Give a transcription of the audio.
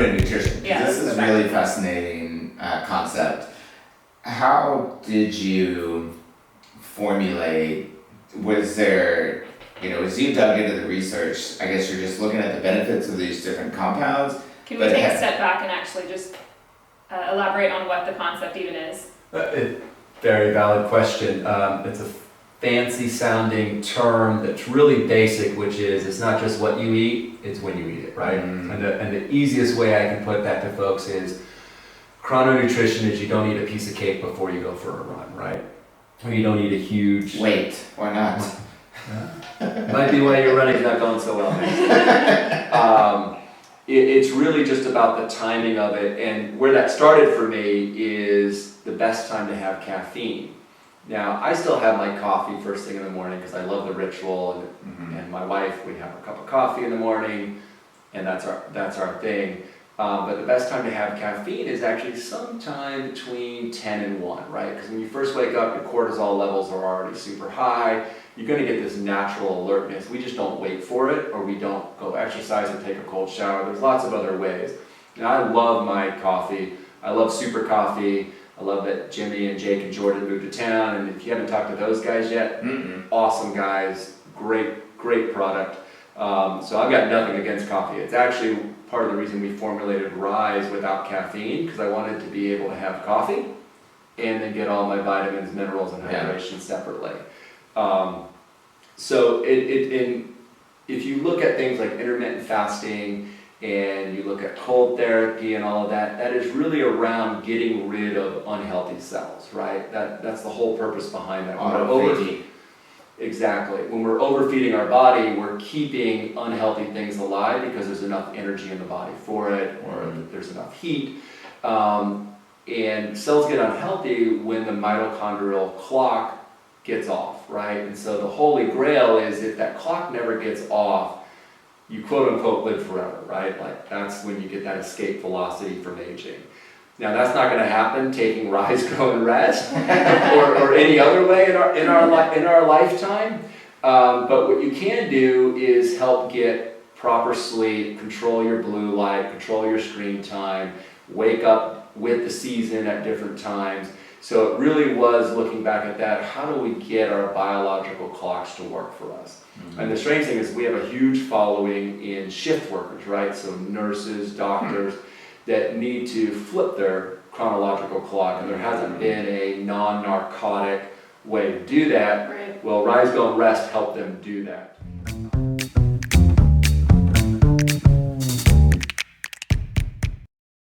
chrononutrition. Yeah, This is a really fascinating concept. How did you formulate, was there, as you dug into the research, I guess you're just looking at the benefits of these different compounds? Can we take a step back and actually just elaborate on what the concept even is? Very valid question. It's a fancy sounding term that's really basic, which is it's not just what you eat, it's when you eat it, right? And the easiest way I can put that to folks is chrononutrition is you don't eat a piece of cake before you go for a run, right? Or you don't eat a huge... Wait, why not? Might be why your running's not going so well. It's really just about the timing of it, and where that started for me is the best time to have caffeine. Now, I still have my coffee first thing in the morning because I love the ritual, and my wife, we have a cup of coffee in the morning, and that's our thing. But the best time to have caffeine is actually sometime between 10 and 1, right? Because when you first wake up, your cortisol levels are already super high. You're going to get this natural alertness. We just don't wait for it, or we don't go exercise or take a cold shower. There's lots of other ways. Now, I love my coffee. I love super coffee. I love that Jimmy and Jake and Jordan moved to town, and if you haven't talked to those guys yet, awesome guys, great product. So I've got nothing against coffee. It's actually part of the reason we formulated Rise without caffeine, because I wanted to be able to have coffee and then get all my vitamins, minerals, and hydration separately. So if you look at things like intermittent fasting and you look at cold therapy and all of that, that is really around getting rid of unhealthy cells, right? That's the whole purpose behind that. Exactly. When we're overfeeding our body, we're keeping unhealthy things alive because there's enough energy in the body for it, or there's enough heat. And cells get unhealthy when the mitochondrial clock gets off, right? And so the holy grail is if that clock never gets off, you quote unquote live forever, right? Like that's when you get that escape velocity from aging. Now that's not going to happen taking Rise, Grow, and Rest or any other way in our lifetime. But what you can do is help get proper sleep, control your blue light, control your screen time, wake up with the season at different times. So it really was looking back at that, how do we get our biological clocks to work for us? And the strange thing is we have a huge following in shift workers, right? So nurses, doctors that need to flip their chronological clock, and there hasn't been a non-narcotic way to do that. Right. Well, Rise, Go, and Rest help them do that.